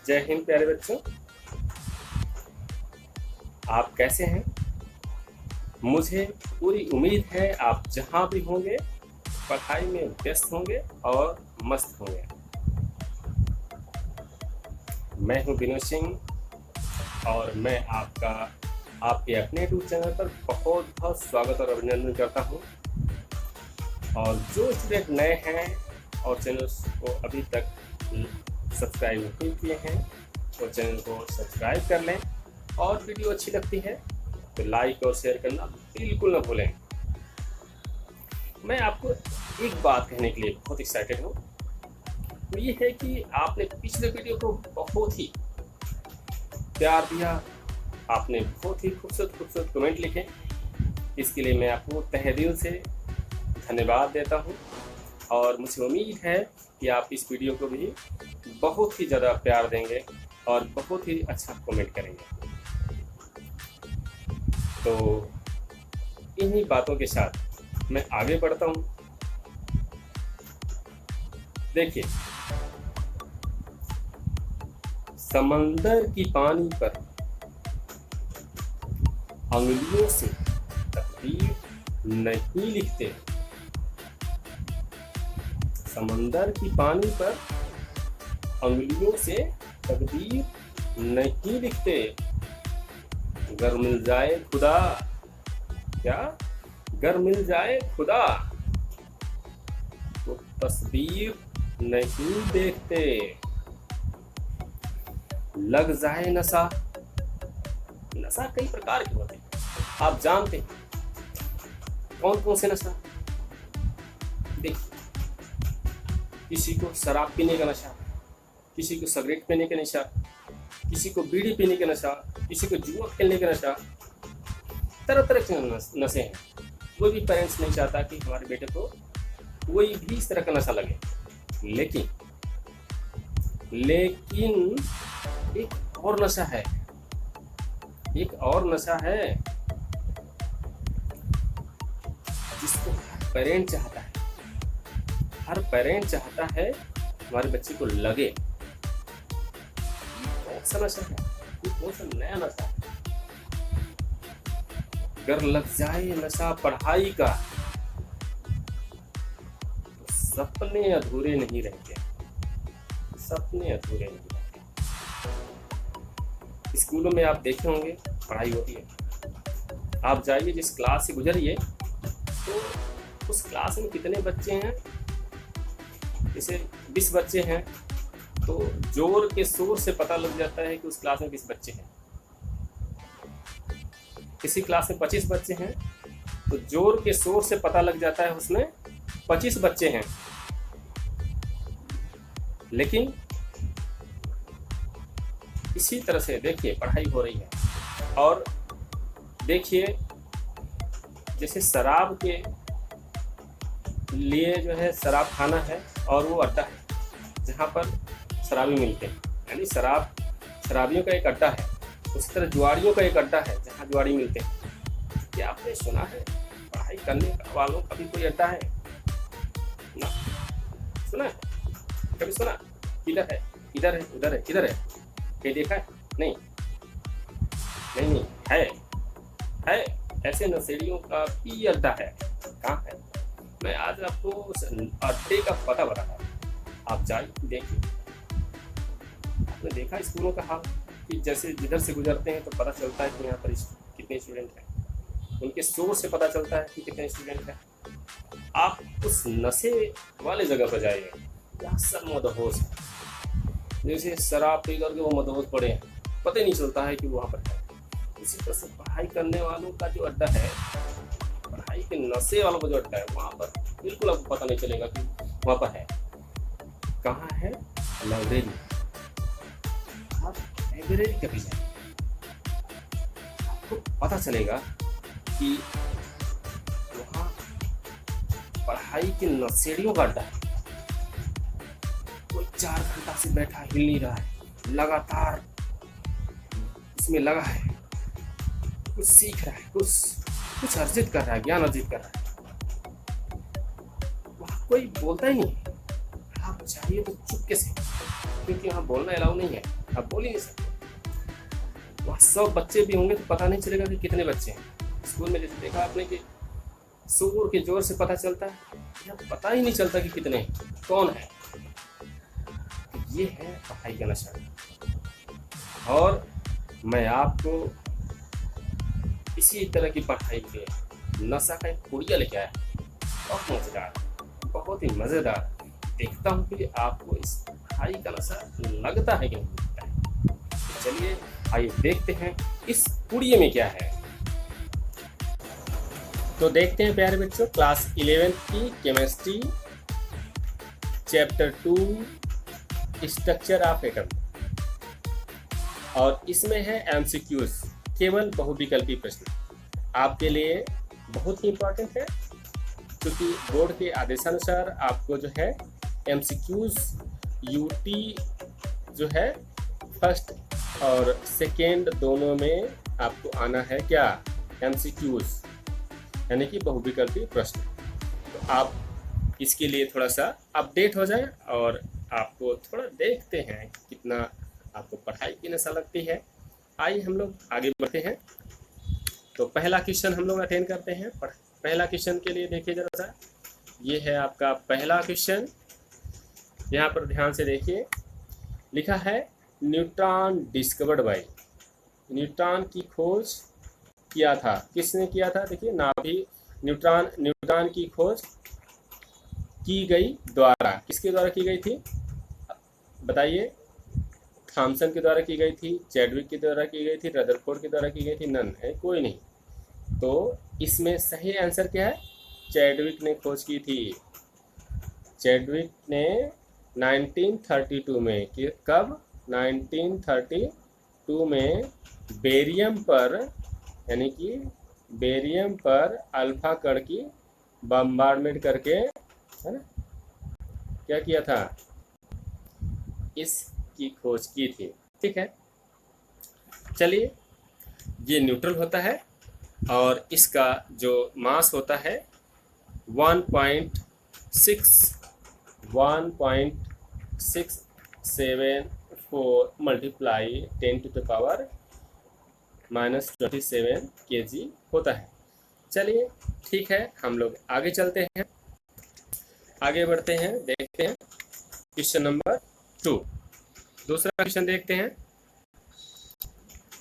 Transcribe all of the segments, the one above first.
जय हिंद प्यारे बच्चों, आप कैसे हैं? मुझे पूरी उम्मीद है आप जहां भी होंगे पढ़ाई में व्यस्त होंगे और मस्त होंगे। मैं हूं विनोद सिंह और मैं आपके अपने यूट्यूब चैनल पर बहुत बहुत स्वागत और अभिनंदन करता हूं। और जो स्टूडेंट नए हैं और चैनल को अभी तक सब्सक्राइब नहीं किए हैं तो चैनल को सब्सक्राइब कर लें, और वीडियो अच्छी लगती है तो लाइक और शेयर करना बिल्कुल न भूलें। मैं आपको एक बात कहने के लिए बहुत एक्साइटेड हूँ, वो ये है कि आपने पिछले वीडियो को बहुत ही प्यार दिया, आपने बहुत ही खूबसूरत कमेंट लिखे। इसके लिए मैं आपको तहे दिल से धन्यवाद देता हूँ और मुझे उम्मीद है कि आप इस वीडियो को भी बहुत ही ज़्यादा प्यार देंगे और बहुत ही अच्छा कमेंट करेंगे। तो इन्हीं बातों के साथ मैं आगे बढ़ता हूँ। देखिए, समंदर की पानी पर अंगुलियों से तकदीर नहीं लिखते। समंदर की पानी पर अंगुलियों से तकदीर नहीं लिखते। अगर मिल जाए खुदा, क्या अगर मिल जाए खुदा तो तस्वीर नहीं देखते। लग जाए नशा, नशा कई प्रकार के होते हैं, आप जानते हैं कौन कौन से नशा? देखिए, किसी को शराब पीने का नशा, किसी को सिगरेट पीने का नशा, किसी को बीड़ी पीने का नशा, किसी को जुआ खेलने का नशा, तरह तरह के नशे हैं। कोई भी पेरेंट्स नहीं चाहता कि हमारे बेटे को कोई भी इस तरह का नशा लगे, लेकिन एक और नशा है, एक और नशा है जिसको हर पेरेंट चाहता है। हर पेरेंट चाहता है हमारे बच्चे को लगे। कौन सा नशा है? कौन सा नया नशा है? अगर लग जाए नशा पढ़ाई का तो सपने अधूरे नहीं रहते। सपने अधूरे नहीं रहते। स्कूलों में आप देखे होंगे पढ़ाई होती है, आप जाइए जिस क्लास से गुजरिए तो उस क्लास में कितने बच्चे हैं? जैसे 20 बच्चे हैं तो जोर के शोर से पता लग जाता है कि उस क्लास में 20 बच्चे हैं। किसी क्लास में 25 बच्चे हैं तो जोर के शोर से पता लग जाता है उसमें 25 बच्चे हैं। लेकिन इसी तरह से देखिए पढ़ाई हो रही है। और देखिए, जैसे शराब के लिए जो है शराब खाना है और वो अड्डा है जहाँ पर शराबी मिलते हैं, यानी शराबियों का एक अड्डा है। उसी तरह जुआड़ियों का एक अड्डा है जहाँ जुआड़ी मिलते हैं। क्या आपने सुना है पढ़ाई करने वालों का भी कोई अड्डा है? ना, सुना है? कभी सुना? किधर है, इधर है, उधर है, किधर है? कहीं देखा है? नहीं नहीं है ऐसे नशेड़ियों का भी अड्डा है। कहाँ है? मैं आज आपको उस अड्डे का पता बता रहा हूँ। आप जाइए देखिए। आपने देखा स्कूलों का हाल कि जैसे जिधर से गुजरते हैं तो पता चलता है कि यहाँ पर कितने स्टूडेंट हैं, उनके शोर से पता चलता है कि कितने स्टूडेंट हैं। आप उस नशे वाले जगह पर जाइए जहाँ सब मदहोश है। जैसे शराब पी करके वो मदहोश पड़े हैं, पता ही नहीं चलता है कि वहाँ पर है। इसी तरह से पढ़ाई करने वालों का जो अड्डा है, पढ़ाई के नशे वालों का जो अड्डा है, वहाँ पर बिल्कुल आपको पता नहीं चलेगा कि वहाँ पर है। कहाँ है? लाइब्रेरी। आप लाइब्रेरी कभी जाए, आपको पता चलेगा कि वहाँ पढ़ाई के नशेड़ियों का अड्डा है। कोई 4 घंटा से बैठा हिल नहीं रहा है, लगातार इसमें लगा है, कुछ सीख रहा है, कुछ अर्जित कर रहा है, ज्ञान अर्जित कर रहा है। वहाँ कोई बोलता ही नहीं। आप चाहिए तो चुपके से, क्योंकि यहाँ बोलना अलाउ नहीं है। आप बोल ही नहीं सकते। वहाँ 100 बच्चे भी होंगे तो पता नहीं चलेगा कि कितने बच्चे हैं। स्कूल में जैसे देखा आपने कि शोर के जोर से पता चलता है, या पता ही नहीं चलता कि कितने हैं, कौन है। ये है पढ़ाई का नशा। और मैं आपको इसी तरह की पढ़ाई के नशा का एक पुड़िया लेके आया, बहुत मज़ेदार, बहुत ही मज़ेदार। देखता हूँ कि आपको इस पढ़ाई का नशा लगता है कि नहीं लगता है। तो चलिए आइए देखते हैं इस पुड़िये में क्या है। तो देखते हैं प्यारे बच्चों, क्लास 11 की chemistry chapter 2 structure of atom, और इसमें है एमसीक्यूज, केवल बहुविकल्पी प्रश्न। आपके लिए बहुत ही इम्पोर्टेंट है, क्योंकि बोर्ड के आदेशानुसार आपको जो है एमसीक्यूज यूटी जो है फर्स्ट और सेकेंड दोनों में आपको आना है क्या, एमसीक्यूज, यानी कि बहुविकल्पी प्रश्न। तो आप इसके लिए थोड़ा सा अपडेट हो जाए और आपको थोड़ा देखते हैं कितना आपको पढ़ाई की नशा लगती है। आइए हम लोग आगे बढ़ते हैं। तो पहला क्वेश्चन हम लोग अटेंड करते हैं। पहला क्वेश्चन के लिए देखिए जरा सा, ये है आपका पहला क्वेश्चन। यहाँ पर ध्यान से देखिए, लिखा है न्यूट्रॉन डिस्कवर्ड बाय, न्यूट्रॉन की खोज किया था, किसने किया था। देखिए नाभि, न्यूट्रॉन की खोज की गई द्वारा, किसके द्वारा की गई थी बताइए। थॉमसन के द्वारा की गई थी, चैडविक के द्वारा की गई थी, रदरफोर्ड के द्वारा की गई थी, नन है कोई नहीं। तो इसमें सही आंसर क्या है, चैडविक ने खोज की थी। चैडविक ने 1932 में, कब, 1932 में बेरियम पर, यानी कि बेरियम पर अल्फा कण की बम्बार्डमेंट करके, है ना, क्या किया था, इसकी खोज की थी। ठीक है, चलिए, ये न्यूट्रल होता है और इसका जो मास होता है 1.674 मल्टीप्लाई 10⁻⁻27 kg होता है। चलिए ठीक है, हम लोग आगे चलते हैं, आगे बढ़ते हैं, देखते हैं क्वेश्चन नंबर 2। दूसरा क्वेश्चन देखते हैं।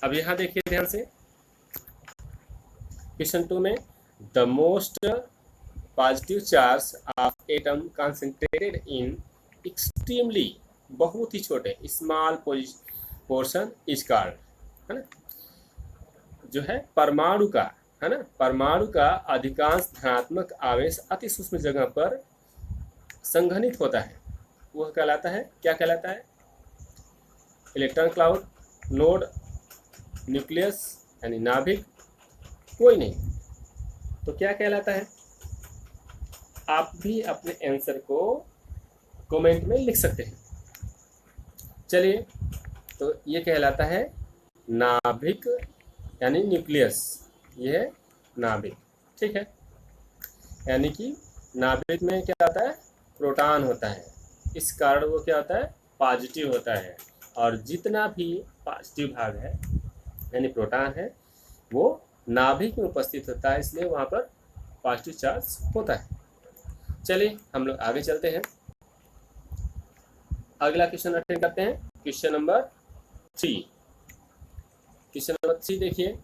अब यहाँ देखिए ध्यान से, क्वेश्चन 2 में the most positive charge of atom concentrated in extremely, बहुत ही छोटे, स्मॉल पोर्शन इज कॉल्ड, है ना, जो है परमाणु का, है ना, परमाणु का अधिकांश धनात्मक आवेश अति सूक्ष्म जगह पर संघनित होता है, वह कहलाता है, क्या कहलाता है, इलेक्ट्रॉन क्लाउड, नोड, न्यूक्लियस यानी नाभिक, कोई नहीं। तो क्या कहलाता है, आप भी अपने आंसर को कमेंट में लिख सकते हैं। चलिए, तो ये कहलाता है नाभिक यानी न्यूक्लियस, ये है नाभिक। ठीक है, यानी कि नाभिक में क्या होता है, प्रोटॉन होता है, इस कारण वो क्या होता है, पॉजिटिव होता है, और जितना भी पॉजिटिव भाग है यानी प्रोटॉन है वो नाभिक में उपस्थित होता है, इसलिए वहाँ पर पॉजिटिव चार्ज होता है। चलिए हम लोग आगे चलते हैं, अगला क्वेश्चन अटेंड करते हैं, क्वेश्चन नंबर 3। क्वेश्चन नंबर 3 देखिए,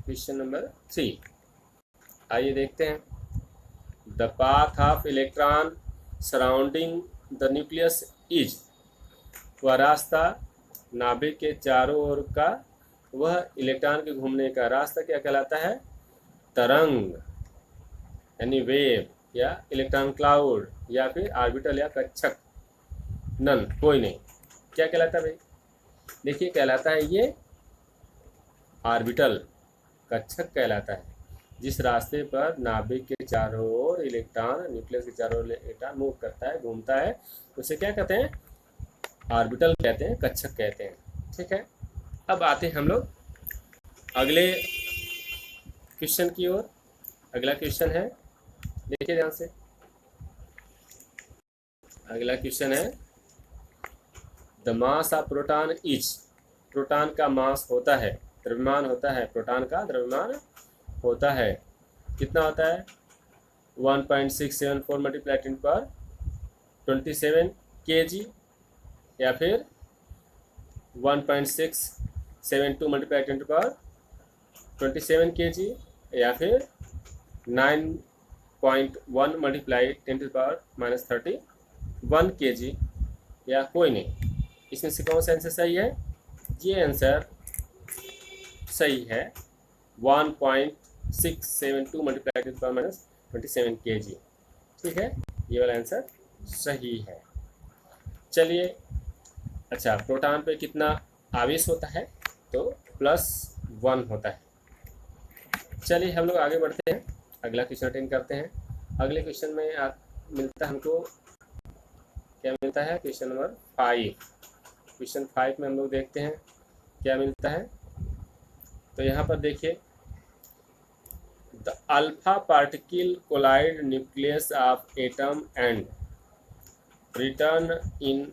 क्वेश्चन नंबर 3, आइए देखते हैं। The path of electron surrounding the nucleus is, वह रास्ता नाभिक के चारों ओर का, वह इलेक्ट्रॉन के घूमने का रास्ता क्या कहलाता है, तरंग यानी वेव, या इलेक्ट्रॉन क्लाउड, या फिर ऑर्बिटल या कक्षक, नन, कोई नहीं। क्या कहलाता है भाई, देखिए कहलाता है ये ऑर्बिटल, कक्षक कहलाता है। जिस रास्ते पर नाभिक के चारों ओर इलेक्ट्रॉन, न्यूक्लियस के चारों ओर इलेक्ट्रॉन मूव करता है, घूमता है, उसे क्या कहते हैं, ऑर्बिटल कहते हैं, कक्षक कहते हैं। ठीक है, अब आते हैं हम लोग अगले क्वेश्चन की ओर। अगला क्वेश्चन है, देखिए ध्यान से, अगला क्वेश्चन है the mass of proton is, proton का मास होता है, द्रव्यमान होता है, प्रोटॉन का द्रव्यमान होता है, कितना होता है 1.674 मल्टीप्लाई 10⁻27 kg, या फिर 1.672 मल्टीप्लाई 10⁻27 kg, या फिर 9.1 मल्टीप्लाई 10⁻31 kg, या कोई नहीं। इसमें से कौन सा आंसर सही है? ये आंसर सही है 1.672 मल्टीप्लाई 10⁻27 kg। ठीक है, ये वाला आंसर सही है। चलिए, अच्छा प्रोटॉन पे कितना आवेश होता है? तो +1 होता है। चलिए हम लोग आगे बढ़ते हैं, अगला क्वेश्चन अटेंड करते हैं। अगले क्वेश्चन में मिलता है हमको, क्या मिलता है? Question number 5। क्वेश्चन 5 में हम लोग देखते हैं क्या मिलता है। तो यहाँ पर देखिए, the alpha particle collide nucleus of atom and return in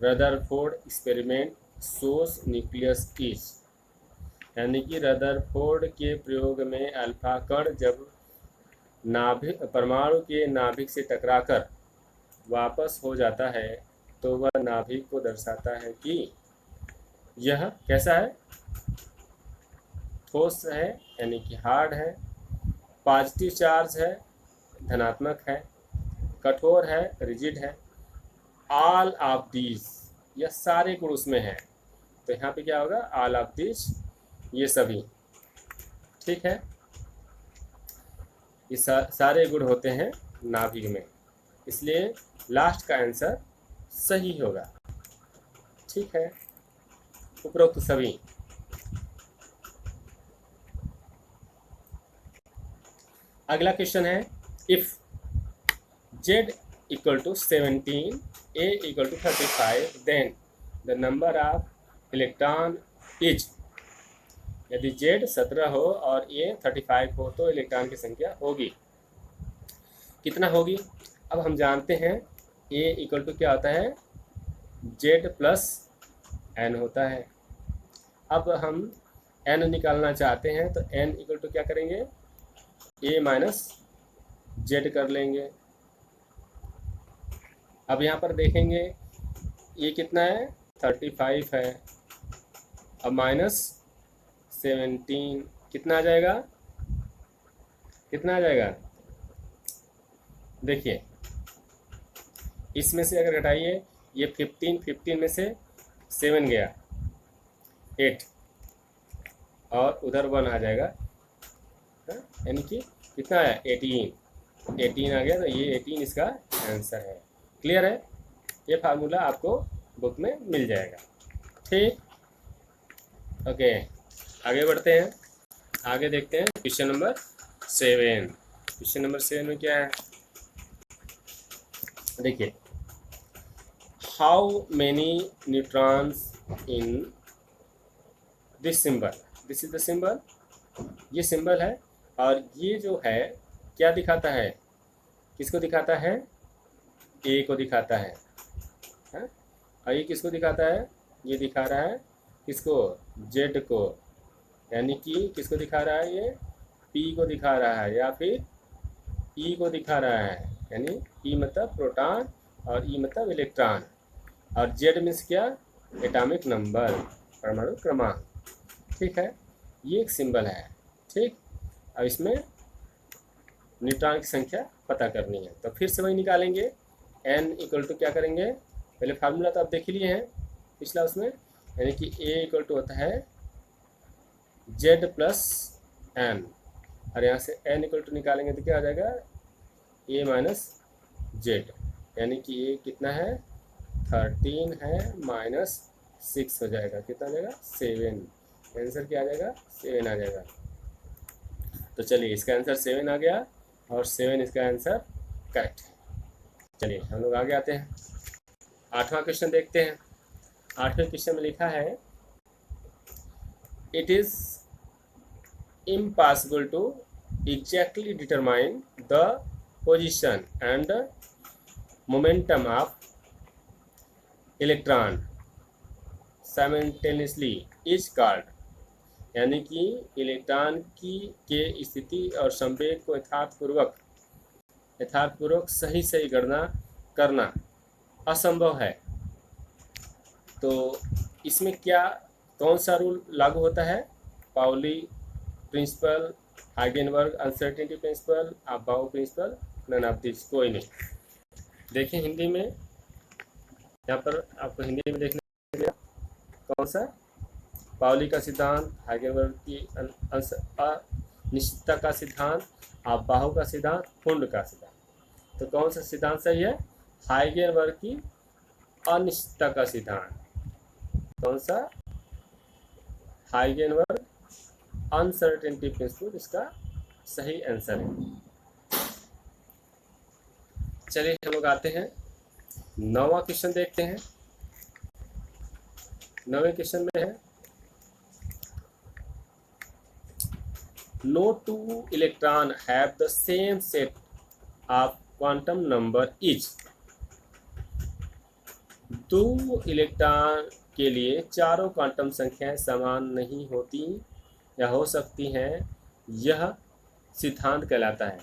Rutherford experiment shows nucleus is, यानी कि रदरफोर्ड के प्रयोग में अल्फा कण जब नाभिक परमाणु के नाभिक से टकराकर वापस हो जाता है तो वह नाभिक को दर्शाता है कि यह कैसा है? ठोस है, यानी कि हार्ड है, पॉजिटिव चार्ज है, धनात्मक है, कठोर है, रिजिड है, ऑल ऑफ दीज, यह सारे गुण उसमें हैं। तो यहाँ पे क्या होगा? ऑल ऑफ दीज, ये सभी। ठीक है, ये सारे गुण होते हैं नाभिक में, इसलिए लास्ट का आंसर सही होगा। ठीक है, उपरोक्त सभी। अगला क्वेश्चन है, if z equal to 17, a equal to 35, then the number of electron is, यदि z 17 हो और a 35 हो तो इलेक्ट्रॉन की संख्या होगी, कितना होगी? अब हम जानते हैं a इक्वल टू क्या होता है? z प्लस n होता है। अब हम n निकालना चाहते हैं तो n इक्वल टू क्या करेंगे? a माइनस z कर लेंगे। अब यहाँ पर देखेंगे ये कितना है? 35 है। अब माइनस 17 कितना आ जाएगा? कितना आ जाएगा? देखिए, इसमें से अगर घटाइए, ये 15 में से 7 गया 8, और उधर 1 आ जाएगा, यानी कि कितना है? 18 आ गया। तो ये 18 इसका आंसर है। क्लियर है? ये फार्मूला आपको बुक में मिल जाएगा। ठीक, ओके, आगे बढ़ते हैं। आगे देखते हैं क्वेश्चन नंबर 7। क्वेश्चन नंबर 7 में क्या है? देखिए, how many neutrons in this symbol, this is the symbol, ये सिंबल है, और ये जो है क्या दिखाता है? किसको दिखाता है? ए को दिखाता है, और ये किसको दिखाता है? ये दिखा रहा है किसको? जेड को, यानी कि किसको दिखा रहा है? ये पी को दिखा रहा है, या फिर ई को दिखा रहा है, यानी ई मतलब प्रोटॉन और ई मतलब इलेक्ट्रॉन, और जेड मीन्स क्या? एटॉमिक नंबर, परमाणु क्रमांक। ठीक है, ये एक सिंबल है। ठीक, अब इसमें न्यूट्रॉन की संख्या पता करनी है, तो फिर से वही निकालेंगे। n इक्वल टू क्या करेंगे? पहले फार्मूला तो आप देख ही लिए हैं पिछला उसमें, यानी कि a इक्वल टू होता है z प्लस n, और यहाँ से n इक्वल टू निकालेंगे तो क्या आ जाएगा? a माइनस जेड, यानी कि a कितना है? 13 है, माइनस 6 हो जाएगा, कितना आ जाएगा? 7। आंसर क्या आ जाएगा? 7 आ जाएगा। तो चलिए, इसका आंसर 7 आ गया, और 7 इसका आंसर करेक्ट है। चलिए हम लोग आगे आते हैं, 8वां क्वेश्चन देखते हैं। 8वें क्वेश्चन में लिखा है, it is impossible to exactly determine the position and momentum of electron simultaneously is called, यानी कि इलेक्ट्रॉन की के स्थिति और संवेग को यथार्थपूर्वक सही गणना करना असंभव है। तो इसमें कौन सा रूल लागू होता है? Pauli principle, Heisenberg uncertainty principle, aufbau principle, none of this, कोई नहीं। देखें हिंदी में, यहाँ पर आपको हिंदी में देखने मिलेगा कौन सा? पाउली का सिद्धांत, हाइगेनबर्ग की अनिश्चितता का सिद्धांत, अबाउ का सिद्धांत, हुंड का सिद्धांत। तो कौन सा सिद्धांत सही है? हाइगेनबर्ग की अनिश्चितता का सिद्धांत। कौन सा? हाइगेनबर्ग अनसर्टेनिटी प्रिंसिपल इसका सही आंसर है। चलिए हम लोग आते हैं 9वां क्वेश्चन देखते हैं। 9वें क्वेश्चन में है no two electron have the same set of quantum number is. दो इलेक्ट्रॉन के लिए चारों क्वांटम संख्याएं समान नहीं होती या हो सकती हैं, यह सिद्धांत कहलाता है।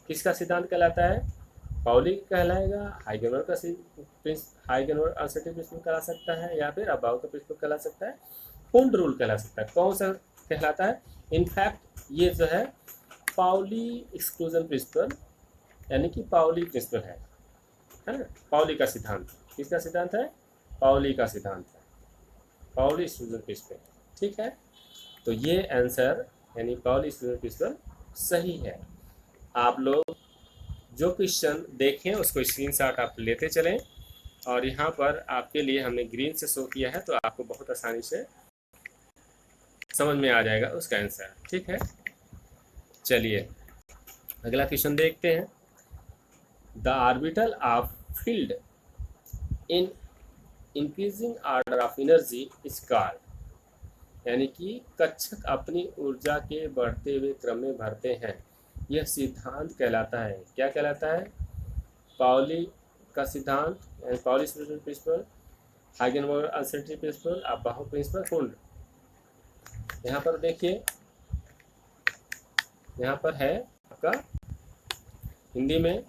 किसका सिद्धांत कहलाता है? पाउली कहलाएगा, हाइगेनबर्ग का हाइगेनबर्ग अनसर्टेनिटी प्रिंसिपल कहला सकता है, या फिर अबाउ का प्रिंसिपल कहला सकता है, हुंड रूल कहला सकता है। कौन सा कहलाता है? इनफैक्ट ये जो है पाउली एक्सक्लूजन प्रिंसिपल, यानी कि पाउली प्रिंसिपल है ना? पाउली का सिद्धांत। किसका सिद्धांत है? पाउली का सिद्धांत है, पाउली एक्सक्लूजन प्रिंसिपल। ठीक है, तो ये आंसर यानी पाउली एक्सक्लूजन प्रिंसिपल सही है। आप लोग जो क्वेश्चन देखें उसको स्क्रीनशॉट आप लेते चलें, और यहाँ पर आपके लिए हमने ग्रीन से शो किया है, तो आपको बहुत आसानी से समझ में आ जाएगा उसका आंसर। ठीक है, चलिए अगला क्वेश्चन देखते हैं। The orbital of field in increasing order of energy is called, यानी कि कक्षक अपनी ऊर्जा के बढ़ते हुए क्रम में भरते हैं, यह सिद्धांत कहलाता है। क्या कहलाता है? पाउली का सिद्धांत, Pauli principle, Heisenberg uncertainty principle, aufbau principle, Hund. यहाँ पर देखिए, यहाँ पर है आपका हिंदी में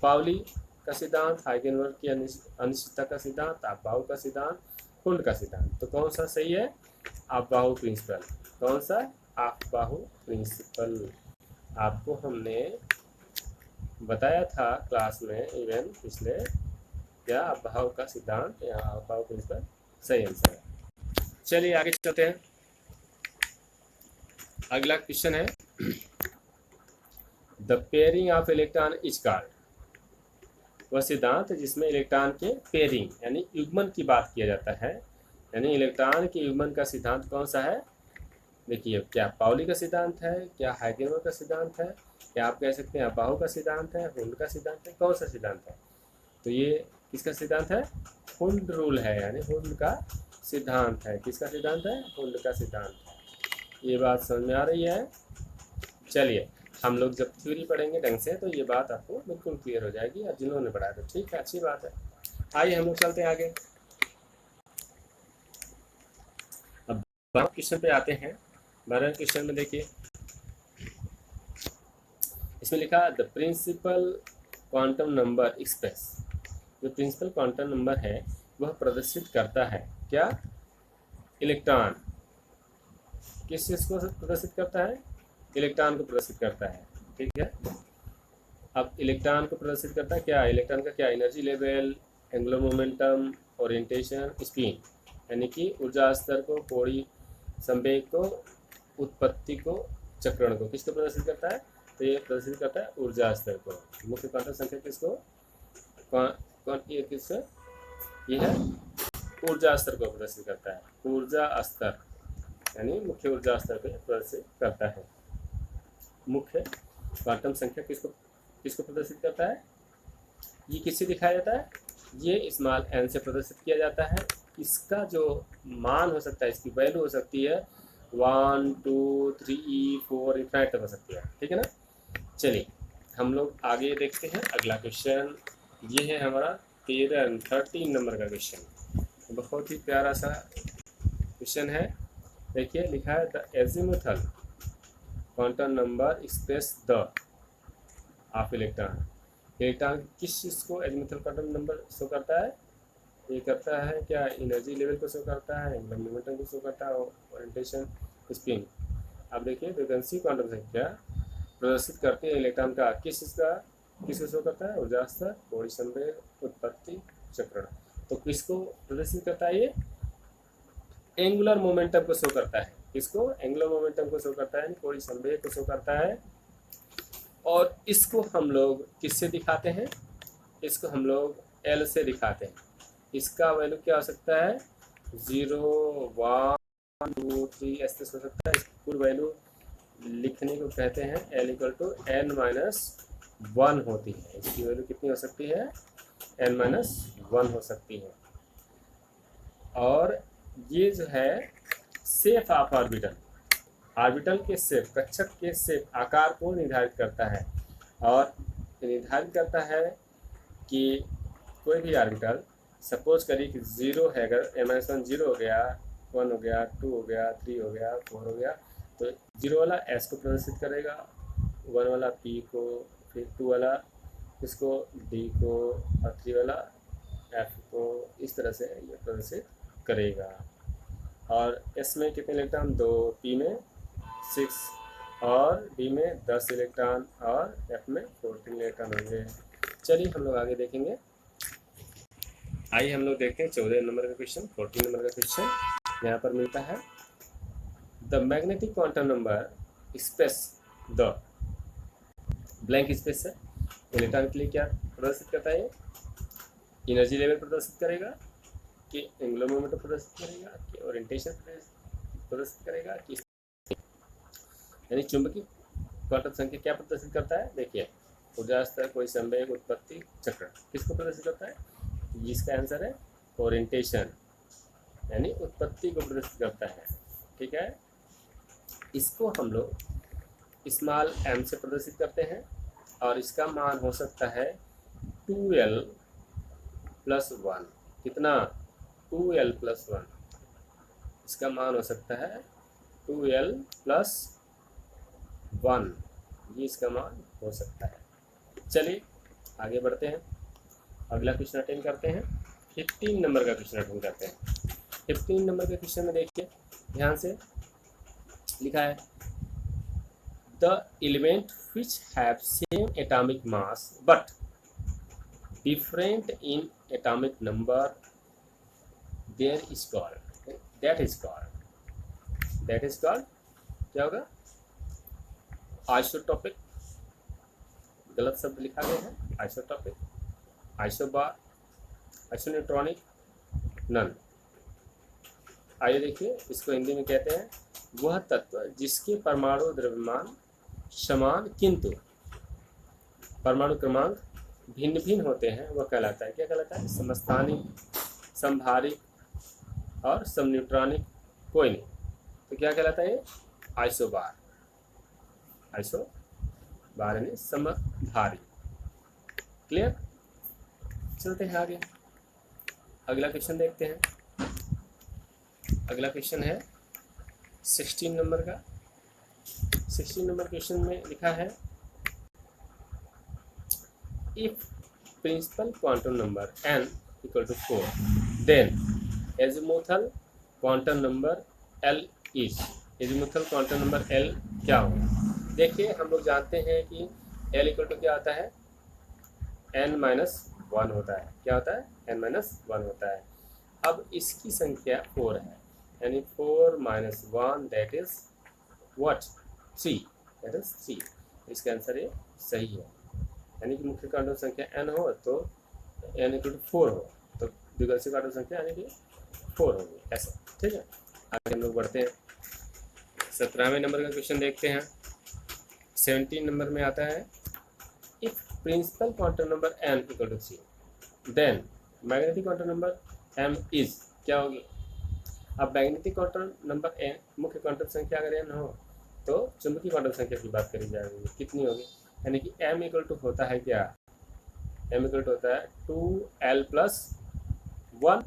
पाउली का सिद्धांत, हाइगेनबर्ग की अनिश्चितता का सिद्धांत, अबाउ का सिद्धांत, हुंड का सिद्धांत। तो कौन सा सही है? Aufbau principle. कौन सा? Aufbau principle. आपको हमने बताया था क्लास में, इवन पिछले, क्या अबाउ का सिद्धांत या अबाउ प्रिंसिपल सही आंसर है। चलिए आगे चलते हैं। अगला क्वेश्चन है the pairing of electron is called. वह सिद्धांत जिसमें इलेक्ट्रॉन के पेयरिंग यानी युग्मन की बात किया जाता है, यानी इलेक्ट्रॉन के युग्मन का सिद्धांत कौन सा है? देखिए, क्या पाउली का सिद्धांत है, क्या हाइगेनबर्ग का सिद्धांत है, क्या आप कह सकते हैं अबाउ का सिद्धांत है, हुंड का सिद्धांत है? कौन सा सिद्धांत है? तो ये किसका सिद्धांत है? हुंड रूल है, यानी हुंड का सिद्धांत है। किसका सिद्धांत है? हुंड का सिद्धांत है। ये बात समझ में आ रही है? चलिए हम लोग जब थ्योरी पढ़ेंगे ढंग से तो ये बात आपको बिल्कुल क्लियर हो जाएगी, और जिन्होंने पढ़ाया तो ठीक है, अच्छी बात है। आइए हम लोग चलते हैं आगे। अब 12 क्वेश्चन पे आते हैं। 12 क्वेश्चन में देखिए, इसमें लिखा the principal quantum number express. जो प्रिंसिपल क्वांटम नंबर है वह प्रदर्शित करता है क्या? इलेक्ट्रॉन। किस चीज़ को प्रदर्शित करता है? इलेक्ट्रॉन को प्रदर्शित करता है। ठीक है, अब इलेक्ट्रॉन को प्रदर्शित करता है क्या? इलेक्ट्रॉन का क्या? Energy level, angular momentum, orientation, spin, यानी कि ऊर्जा स्तर को, कोणीय संवेग को, उत्पत्ति को, चक्रण को। किसको प्रदर्शित करता है? तो ये प्रदर्शित करता है ऊर्जा स्तर को। मुख्य क्वांटम संख्या किसको? ये किस? ये है ऊर्जा स्तर को प्रदर्शित करता है। ऊर्जा स्तर यानी मुख्य ऊर्जा स्तर को प्रदर्शित करता है। मुख्य क्वांटम संख्या किसको प्रदर्शित करता है? ये किससे दिखाया जाता है? ये स्मॉल n से प्रदर्शित किया जाता है। इसका जो मान हो सकता है, इसकी वैल्यू हो सकती है 1, 2, 3, 4 इनफाइनाइट तक हो सकती है। ठीक है ना? चलिए हम लोग आगे देखते हैं। अगला क्वेश्चन ये है हमारा 13 नंबर का क्वेश्चन। बहुत ही प्यारा सा क्वेश्चन है। देखिए लिखा है the azimuthal quantum number express the of electron. Electron किस चीज़ को एजीमुथल क्वांटम नंबर शो करता है? ये करता है क्या? एनर्जी लेवल को शो करता है, एंगुलर मोमेंटम को शो करता है, ओरिएंटेशन, स्पिन। अब देखिए फ्रीक्वेंसी क्वांटम संख्या प्रदर्शित करती है इलेक्ट्रॉन का किस चीज़ का, किसको शो करता है? ऊर्जा स्तर, कोणीय संवेग, उत्पत्ति, चक्रण। तो किसको प्रदर्शित करता है? ये एंगुलर मोमेंटम को शो करता है। किसको? एंगुलर मोमेंटम को शो करता है, कोणीय संवेग को शो करता है। और इसको हम लोग किससे दिखाते हैं? इसको हम लोग एल से दिखाते हैं। इसका वैल्यू क्या हो सकता है? 0, 1, 2, 3 ऐसे हो सकता है। इसकी पूरी वैल्यू लिखने को कहते हैं L = n-1 होती है। इसकी वैल्यू कितनी हो सकती है? n-1 हो सकती है। और ये जो है शेप ऑफ ऑर्बिटल, ऑर्बिटल के शेप, कक्षक के शेप, आकार को निर्धारित करता है। और निर्धारित करता है कि कोई भी ऑर्बिटल सपोज करिए कि 0 है, अगर n-1 0 हो गया, 1 हो गया, 2 हो गया, 3 हो गया, 4 हो गया, तो 0 वाला S को प्रदर्शित करेगा, 1 वाला P को, फिर 2 वाला इसको D को, और 3 वाला F को। इस तरह से ये प्रदर्शित करेगा। और S में कितने इलेक्ट्रॉन? 2, P में 6 और D में 10 इलेक्ट्रॉन और F में 14 इलेक्ट्रॉन होंगे। चलिए हम लोग आगे देखेंगे। आइए हम लोग देखते हैं 14 नंबर का क्वेश्चन। 14 नंबर का क्वेश्चन यहाँ पर मिलता है the magnetic quantum number express the blank space है। इलेक्ट्रॉन के लिए क्या प्रदर्शित करता है? एनर्जी लेवल प्रदर्शित करेगा कि एंगुलर मोमेंटम प्रदर्शित करेगा कि ओरिएंटेशन प्रदर्शित करेगा कि, यानी चुंबकीय क्वांटम संख्या क्या प्रदर्शित करता है? देखिए ऊर्जा स्तर, कोई संवेग, उत्पत्ति, चक्रण। किसको प्रदर्शित करता है? इसका आंसर है ओरिएंटेशन, यानी उत्पत्ति को प्रदर्शित करता है। ठीक है, इसको हम लोग स्मॉल m से प्रदर्शित करते हैं और इसका मान हो सकता है 2l + 1। कितना? 2l + 1। इसका मान हो सकता है 2l + 1। ये इसका मान हो सकता है। चलिए आगे बढ़ते हैं, अगला क्वेश्चन अटेंड करते हैं। 15 नंबर का क्वेश्चन अटेंड करते हैं। 15 नंबर के क्वेश्चन में देखिए ध्यान से लिखा है the element which have same atomic mass but different in atomic number that is called क्या होगा? आइसोटॉपिक। गलत शब्द लिखा गया है, आइसोटॉपिक, आइसोबार, आइसोन्यूट्रॉनिक, नन। आइए देखिए इसको हिंदी में कहते हैं वह तत्व जिसके परमाणु द्रव्यमान समान किंतु परमाणु क्रमांक भिन्न भिन्न होते हैं, वह कहलाता है, क्या कहलाता है? समस्थानिक, समभारिक और समन्यूट्रॉनिक। कोई नहीं, तो क्या कहलाता है? आइसोबार। आइसोबार यानी समधारी। क्लियर? चलते हैं आगे, अगला क्वेश्चन देखते हैं। अगला क्वेश्चन है 16 नंबर का। 16 नंबर क्वेश्चन में लिखा है if principal quantum number n = 4 then azimuthal quantum number l is. Azimuthal quantum number l क्या होगा? देखिए हम लोग जानते हैं कि l = क्या होता है? n-1 होता है। क्या होता है? n-1 होता है। अब इसकी संख्या 4 है, यानी 4 - 1 that is what? 3। That is 3। इसका आंसर ये सही है, यानी कि मुख्य क्वांटम संख्या n हो तो n = 4 हो, तो द्विघाषी क्वांटम संख्या यानी कि 4 होगी, ऐसा। ठीक है, आगे हम लोग बढ़ते हैं। 17वें नंबर का क्वेश्चन देखते हैं। 17 नंबर में आता है if principal quantum number n = 3 then magnetic quantum number m is. क्या होगी? अब मैग्नेटिक क्वांटम नंबर n, मुख्य क्वांटम संख्या अगर n हो तो चुंबकीय क्वांटम संख्या की बात करी जाएगी, कितनी होगी? यानी कि m = होता है क्या? m = होता है 2l + 1।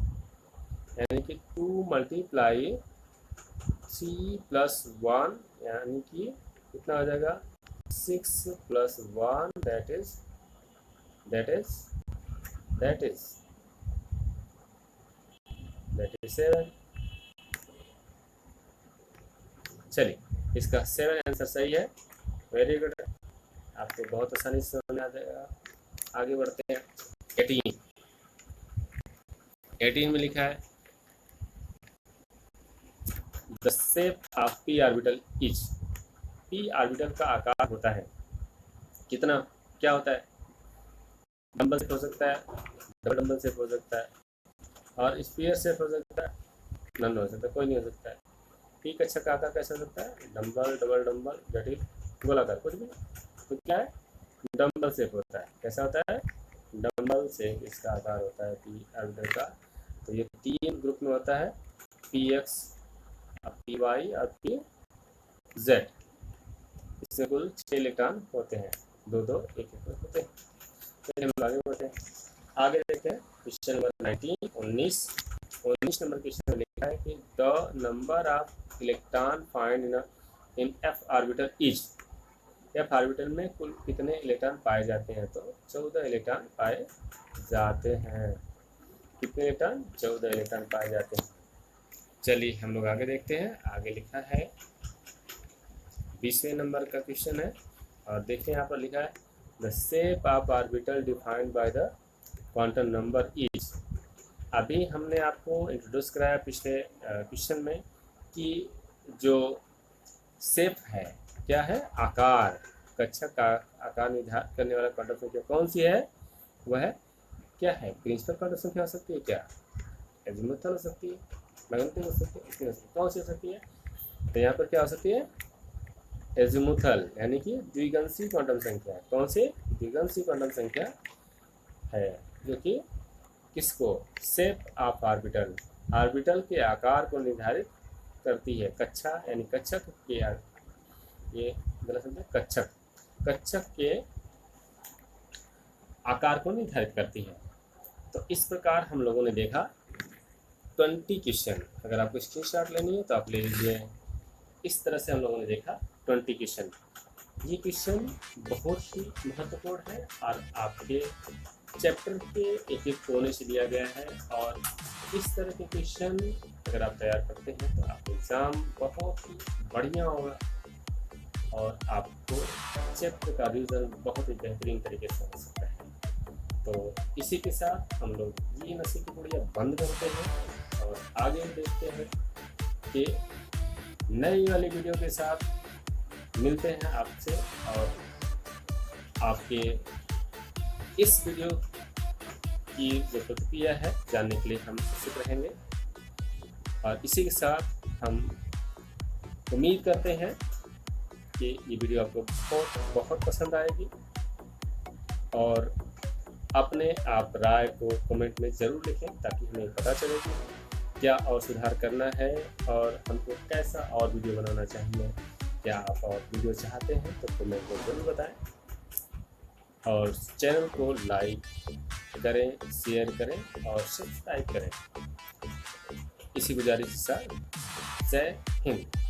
यानी कि 2 मल्टीप्लाई 3 प्लस 1 यानी कि कितना हो जाएगा 6 प्लस 1 दैट इज 7। चलिए इसका 7 आंसर सही है। वेरी गुड, आपको बहुत आसानी से समझ आ जाएगा। आगे बढ़ते हैं। 18 में लिखा है the shape of P orbital is. P orbital का आकार होता है कितना, क्या होता है, डंबल शेप हो सकता है, डबल डंबल शेप हो सकता है, और स्फीयर शेप हो सकता है, नन हो सकता है, कोई नहीं हो सकता है। पी कक्षा का आकार कैसा हो सकता है, डंबल, डबल डंबल, जटिल, गोलाकार, कुछ भी। तो क्या है, डंबल शेप होता है। कैसा होता है, डंबल शेप इसका आकार होता है पी ऑर्बिटल का। तो ये 3 ग्रुप में होता है, पी एक्स, पी वाई और पी जेड। इसमें कुल 6 इलेक्ट्रॉन होते हैं, 2 1 होते हैं। चलिए हम आगे बढ़ते हैं। आगे देखते हैं क्वेश्चन नंबर 19 नंबर क्वेश्चन में लिखा है कि the number of electron find in F orbital is. F orbital में कुल कितने इलेक्ट्रॉन पाए जाते हैं, तो 14 इलेक्ट्रॉन पाए जाते हैं। कितने इलेक्ट्रॉन, 14 इलेक्ट्रॉन पाए जाते हैं। चलिए हम लोग आगे देखते हैं। आगे लिखा है 20वें नंबर का क्वेश्चन है, और देखिए यहाँ पर लिखा है the shape of orbital defined by the quantum number is. अभी हमने आपको इंट्रोड्यूस कराया पिछले क्वेश्चन में कि जो शेप है, क्या है, आकार, कक्षा का आकार निर्धारित करने वाला क्वांटम संख्या कौन सी है, वह क्या है, प्रिंसिपल क्वांटम संख्या हो सकती है, क्या एजिमुथल हो सकती है, मैग्नेटिक हो सकती है, इसकी हो सकती है, कौन सी हो सकती है, तो यहाँ पर क्या हो सकती है, एजिमुथल, यानी कि द्विगंशी क्वांटम संख्या। कौन सी, द्विगंशी क्वांटम संख्या है, जो कि किसको, शेप ऑफ ऑर्बिटल, ऑर्बिटल के आकार को निर्धारित करती है। कक्षा यानी कक्षक के, ये गलत शब्द है, कक्षक के आकार को निर्धारित करती है। तो इस प्रकार हम लोगों ने देखा 20 क्वेश्चन। अगर आपको स्क्रीनशॉट लेनी है तो आप ले लीजिए। इस तरह से हम लोगों ने देखा 20 क्वेश्चन। ये क्वेश्चन बहुत ही महत्वपूर्ण है और आपके चैप्टर के एक एक कोने से दिया गया है, और इस तरह के क्वेश्चन अगर आप तैयार करते हैं तो आपका एग्ज़ाम बहुत ही बढ़िया होगा और आपको चैप्टर का रिजल्ट बहुत ही बेहतरीन तरीके से हो सकता है। तो इसी के साथ हम लोग ये नशे की पुड़िया बंद करते हैं और आगे देखते हैं कि नई वाली वीडियो के साथ मिलते हैं आपसे, और आपके इस वीडियो की जो प्रतिक्रिया है जानने के लिए हम उत्सुक रहेंगे। और इसी के साथ हम उम्मीद करते हैं कि ये वीडियो आपको बहुत पसंद आएगी, और अपने आप राय को कमेंट में ज़रूर लिखें ताकि हमें पता चले कि क्या और सुधार करना है और हमको कैसा और वीडियो बनाना चाहिए। क्या आप और वीडियो चाहते हैं तो कमेंट में ज़रूर बताएं, और चैनल को लाइक करें, शेयर करें और सब्सक्राइब करें। इसी गुजारिश के साथ जय हिंद।